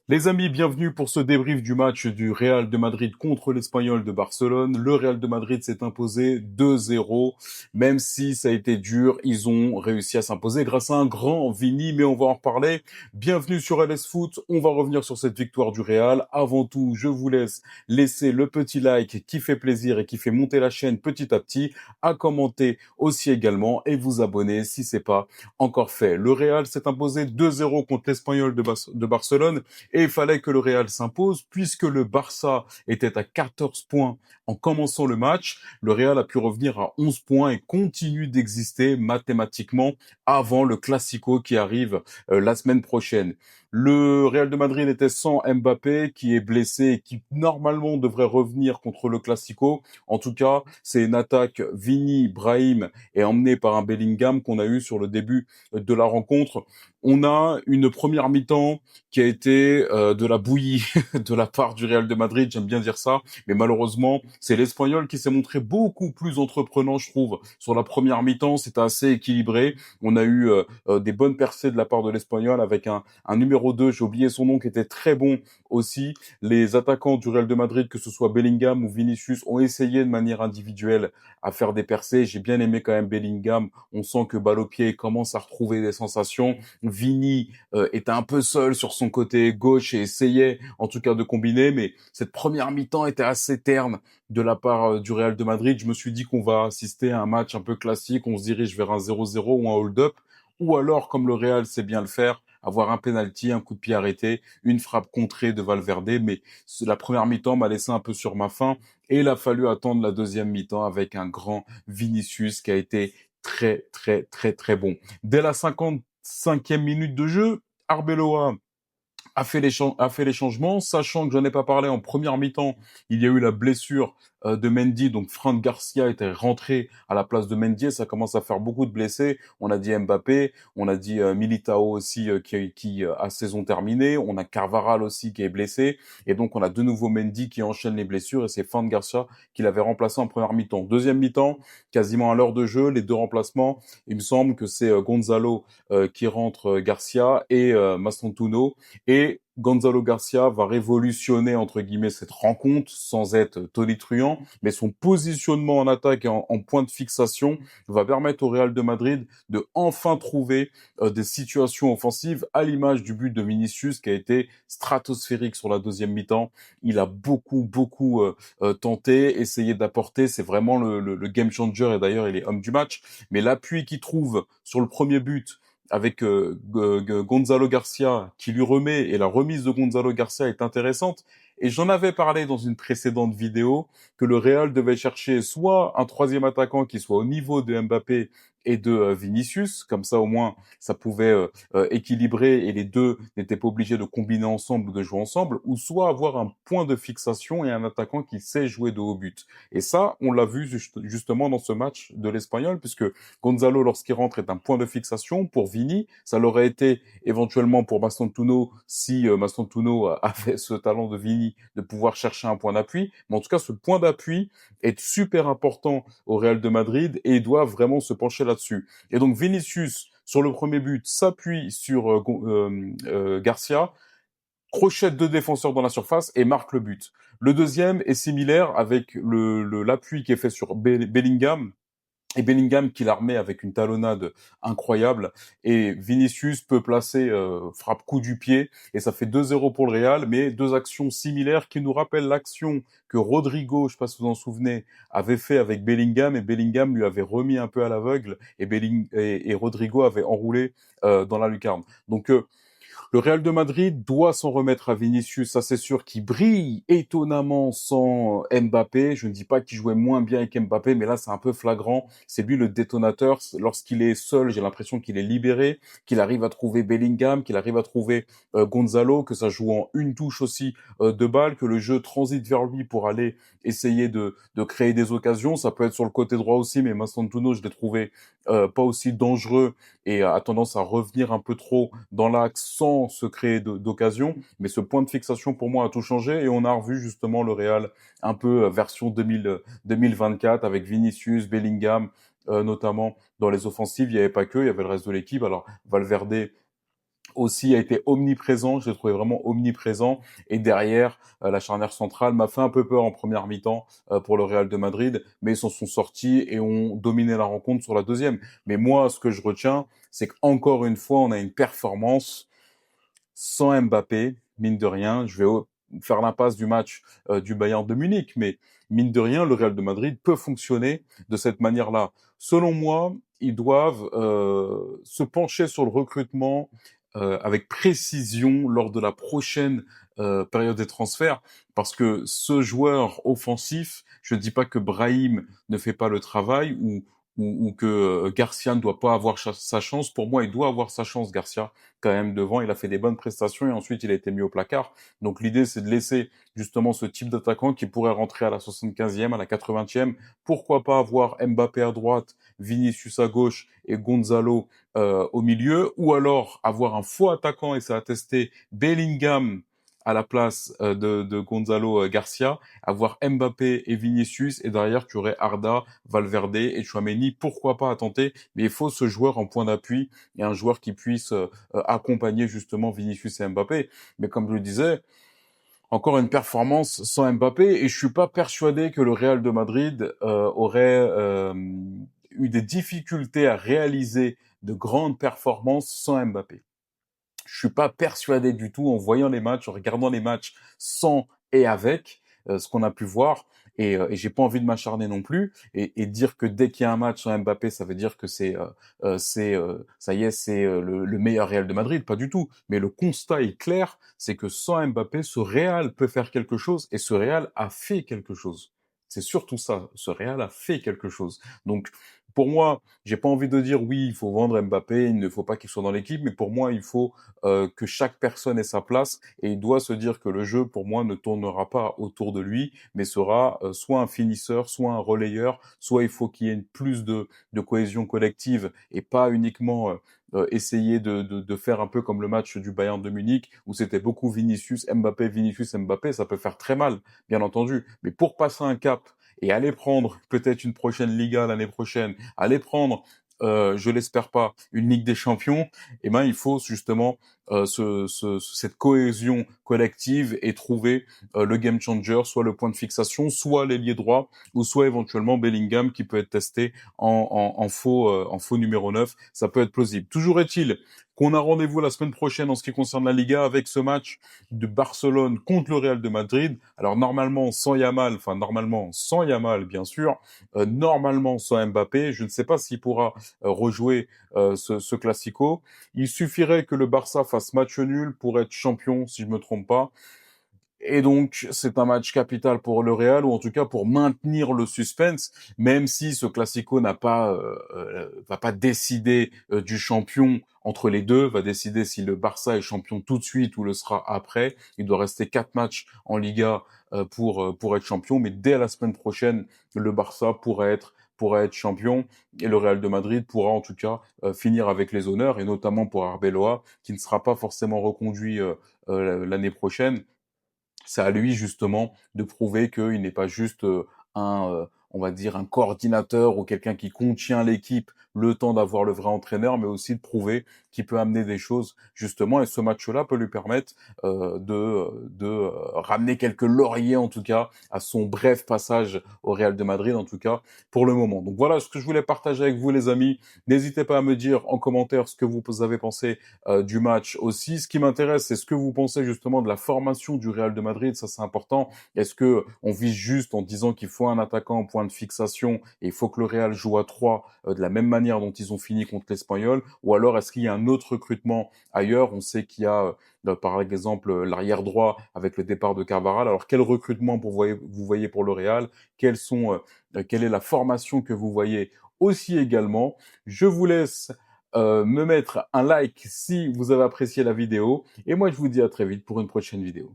Les amis, bienvenue pour ce débrief du match du Real de Madrid contre l'Espagnol de Barcelone. Le Real de Madrid s'est imposé 2-0. Même si ça a été dur, ils ont réussi à s'imposer grâce à un grand Vini, mais on va en reparler. Bienvenue sur LS Foot. On va revenir sur cette victoire du Real. Avant tout, je vous laisse laisser le petit like qui fait plaisir et qui fait monter la chaîne petit à petit, à commenter aussi également et vous abonner si c'est pas encore fait. Le Real s'est imposé 2-0 contre l'Espagnol de Barcelone. Et il fallait que le Real s'impose puisque le Barça était à 14 points en commençant le match. Le Real a pu revenir à 11 points et continue d'exister mathématiquement avant le Classico qui arrive la semaine prochaine. Le Real de Madrid était sans Mbappé qui est blessé et qui normalement devrait revenir contre le Classico. En tout cas, c'est une attaque Vini, Brahim et emmenée par un Bellingham qu'on a eu sur le début de la rencontre. On a une première mi-temps qui a été de la bouillie de la part du Real de Madrid, j'aime bien dire ça, mais malheureusement, c'est l'Espagnol qui s'est montré beaucoup plus entreprenant, je trouve. Sur la première mi-temps, c'était assez équilibré. On a eu des bonnes percées de la part de l'Espagnol avec un numéro 2, j'ai oublié son nom, qui était très bon aussi. Les attaquants du Real de Madrid, que ce soit Bellingham ou Vinicius, ont essayé de manière individuelle à faire des percées. J'ai bien aimé quand même Bellingham. On sent que balle au pied commence à retrouver des sensations. Vini était un peu seul sur son côté gauche et essayait en tout cas de combiner, mais cette première mi-temps était assez terne de la part du Real de Madrid. Je me suis dit qu'on va assister à un match un peu classique, on se dirige vers un 0-0 ou un hold-up, ou alors, comme le Real sait bien le faire, avoir un penalty, un coup de pied arrêté, une frappe contrée de Valverde, mais la première mi-temps m'a laissé un peu sur ma faim, et il a fallu attendre la deuxième mi-temps avec un grand Vinicius qui a été très, très, très, très bon. Dès la 55e minute de jeu, Arbeloa a fait les changements, sachant que j'en ai pas parlé en première mi-temps, il y a eu la blessure de Mendy, donc Fran Garcia était rentré à la place de Mendy, et ça commence à faire beaucoup de blessés. On a dit Mbappé, on a dit Militao aussi qui a saison terminée, on a Carvaral aussi qui est blessé, et donc on a de nouveau Mendy qui enchaîne les blessures, et c'est Fran Garcia qui l'avait remplacé en première mi-temps. Deuxième mi-temps, quasiment à l'heure de jeu, les deux remplacements, il me semble que c'est Gonzalo qui rentre Garcia et Mastontuno, et Gonzalo Garcia va révolutionner, entre guillemets, cette rencontre sans être tonitruant, mais son positionnement en attaque et en point de fixation va permettre au Real de Madrid de enfin trouver des situations offensives à l'image du but de Vinicius qui a été stratosphérique sur la deuxième mi-temps. Il a beaucoup tenté, essayé d'apporter. C'est vraiment le game changer et d'ailleurs il est homme du match. Mais l'appui qu'il trouve sur le premier but avec Gonzalo Garcia qui lui remet, et la remise de Gonzalo Garcia est intéressante. Et j'en avais parlé dans une précédente vidéo que le Real devait chercher soit un troisième attaquant qui soit au niveau de Mbappé et de Vinicius, comme ça au moins ça pouvait équilibrer et les deux n'étaient pas obligés de combiner ensemble ou de jouer ensemble, ou soit avoir un point de fixation et un attaquant qui sait jouer de haut but. Et ça, on l'a vu justement dans ce match de l'Espagnol, puisque Gonzalo, lorsqu'il rentre, est un point de fixation pour Vini. Ça l'aurait été éventuellement pour Mastantuono si Mastantuono avait ce talent de Vini de pouvoir chercher un point d'appui. Mais en tout cas, ce point d'appui est super important au Real de Madrid et il doit vraiment se pencher là-dessus. Et donc Vinicius, sur le premier but, s'appuie sur Garcia, crochette deux défenseurs dans la surface et marque le but. Le deuxième est similaire avec l'appui qui est fait sur Bellingham, et Bellingham qui la remet avec une talonnade incroyable. Et Vinicius peut placer, frappe coup du pied. Et ça fait 2-0 pour le Real, mais deux actions similaires qui nous rappellent l'action que Rodrigo, je sais pas si vous en souvenez, avait fait avec Bellingham. Et Bellingham lui avait remis un peu à l'aveugle. Et Rodrigo avait enroulé dans la lucarne. Donc le Real de Madrid doit s'en remettre à Vinicius, ça c'est sûr, qui brille étonnamment sans Mbappé. Je ne dis pas qu'il jouait moins bien avec Mbappé, mais là c'est un peu flagrant. C'est lui le détonateur. Lorsqu'il est seul, j'ai l'impression qu'il est libéré, qu'il arrive à trouver Bellingham, qu'il arrive à trouver Gonzalo, que ça joue en une touche aussi de balle, que le jeu transite vers lui pour aller essayer de créer des occasions. Ça peut être sur le côté droit aussi, mais Massantuno, je l'ai trouvé pas aussi dangereux et a tendance à revenir un peu trop dans l'axe sans se créer d'occasion. Mais ce point de fixation, pour moi, a tout changé et on a revu justement le Real un peu version 2024 avec Vinicius, Bellingham, notamment dans les offensives. Il n'y avait pas que, il y avait le reste de l'équipe. Alors, Valverde aussi a été omniprésent, je l'ai trouvé vraiment omniprésent. Et derrière, la charnière centrale m'a fait un peu peur en première mi-temps pour le Real de Madrid, mais ils s'en sont sortis et ont dominé la rencontre sur la deuxième. Mais moi, ce que je retiens, c'est qu'encore une fois, on a une performance sans Mbappé, mine de rien. Je vais faire l'impasse du match du Bayern de Munich, mais mine de rien, le Real de Madrid peut fonctionner de cette manière-là. Selon moi, ils doivent se pencher sur le recrutement avec précision lors de la prochaine période des transferts, parce que ce joueur offensif, je ne dis pas que Brahim ne fait pas le travail ou que Garcia ne doit pas avoir sa chance. Pour moi, il doit avoir sa chance, Garcia, quand même devant. Il a fait des bonnes prestations et ensuite il a été mis au placard. Donc l'idée, c'est de laisser justement ce type d'attaquant qui pourrait rentrer à la 75e, à la 80e. Pourquoi pas avoir Mbappé à droite, Vinicius à gauche et Gonzalo au milieu, ou alors avoir un faux attaquant, et ça a testé Bellingham à la place de Gonzalo Garcia, avoir Mbappé et Vinicius, et derrière tu aurais Arda, Valverde et Tchouaméni. Pourquoi pas à tenter, mais il faut ce joueur en point d'appui et un joueur qui puisse accompagner justement Vinicius et Mbappé. Mais comme je le disais, encore une performance sans Mbappé, et je suis pas persuadé que le Real de Madrid aurait eu des difficultés à réaliser de grandes performances sans Mbappé. Je suis pas persuadé du tout en voyant les matchs, en regardant les matchs sans et avec ce qu'on a pu voir. Et j'ai pas envie de m'acharner non plus et dire que dès qu'il y a un match sans Mbappé, ça veut dire que ça y est, c'est le meilleur Real de Madrid. Pas du tout. Mais le constat est clair, c'est que sans Mbappé, ce Real peut faire quelque chose et ce Real a fait quelque chose. C'est surtout ça. Ce Real a fait quelque chose. Donc pour moi, j'ai pas envie de dire oui, il faut vendre Mbappé, il ne faut pas qu'il soit dans l'équipe, mais pour moi, il faut que chaque personne ait sa place et il doit se dire que le jeu, pour moi, ne tournera pas autour de lui, mais sera soit un finisseur, soit un relayeur, soit il faut qu'il y ait plus de cohésion collective et pas uniquement essayer de faire un peu comme le match du Bayern de Munich où c'était beaucoup Vinicius, Mbappé, ça peut faire très mal, bien entendu. Mais pour passer un cap et aller prendre peut-être une prochaine Liga l'année prochaine, aller prendre je l'espère pas, une Ligue des Champions, eh ben il faut justement cette cohésion collective et trouver le game changer, soit le point de fixation, soit l'ailier droit, ou soit éventuellement Bellingham qui peut être testé en faux numéro 9. Ça peut être plausible. Toujours est-il qu'on a rendez-vous la semaine prochaine en ce qui concerne la Liga avec ce match de Barcelone contre le Real de Madrid. Alors normalement sans Yamal bien sûr, normalement sans Mbappé. Je ne sais pas s'il pourra rejouer ce Classico. Il suffirait que le Barça fasse match nul pour être champion, si je me trompe pas. Et donc, c'est un match capital pour le Real, ou en tout cas pour maintenir le suspense, même si ce Classico va pas décider du champion entre les deux, va décider si le Barça est champion tout de suite ou le sera après. Il doit rester 4 matchs en Liga pour être champion, mais dès la semaine prochaine, le Barça pourra être champion et le Real de Madrid pourra en tout cas finir avec les honneurs, et notamment pour Arbeloa, qui ne sera pas forcément reconduit l'année prochaine. C'est à lui justement de prouver qu'il n'est pas juste on va dire un coordinateur ou quelqu'un qui contient l'équipe le temps d'avoir le vrai entraîneur, mais aussi de prouver qu'il peut amener des choses justement. Et ce match-là peut lui permettre de ramener quelques lauriers en tout cas à son bref passage au Real de Madrid, en tout cas pour le moment. Donc voilà ce que je voulais partager avec vous, les amis. N'hésitez pas à me dire en commentaire ce que vous avez pensé du match aussi. Ce qui m'intéresse, c'est ce que vous pensez justement de la formation du Real de Madrid. Ça, c'est important. Est-ce que on vise juste en disant qu'il faut un attaquant en point de fixation et il faut que le Real joue à 3 de la même manière dont ils ont fini contre l'Espagnol, ou alors est-ce qu'il y a un autre recrutement ailleurs? On sait qu'il y a par exemple l'arrière droit avec le départ de Carvajal. Alors quel recrutement vous voyez pour le Real? Quelle est la formation que vous voyez aussi également? Je vous laisse me mettre un like si vous avez apprécié la vidéo. Et moi, je vous dis à très vite pour une prochaine vidéo.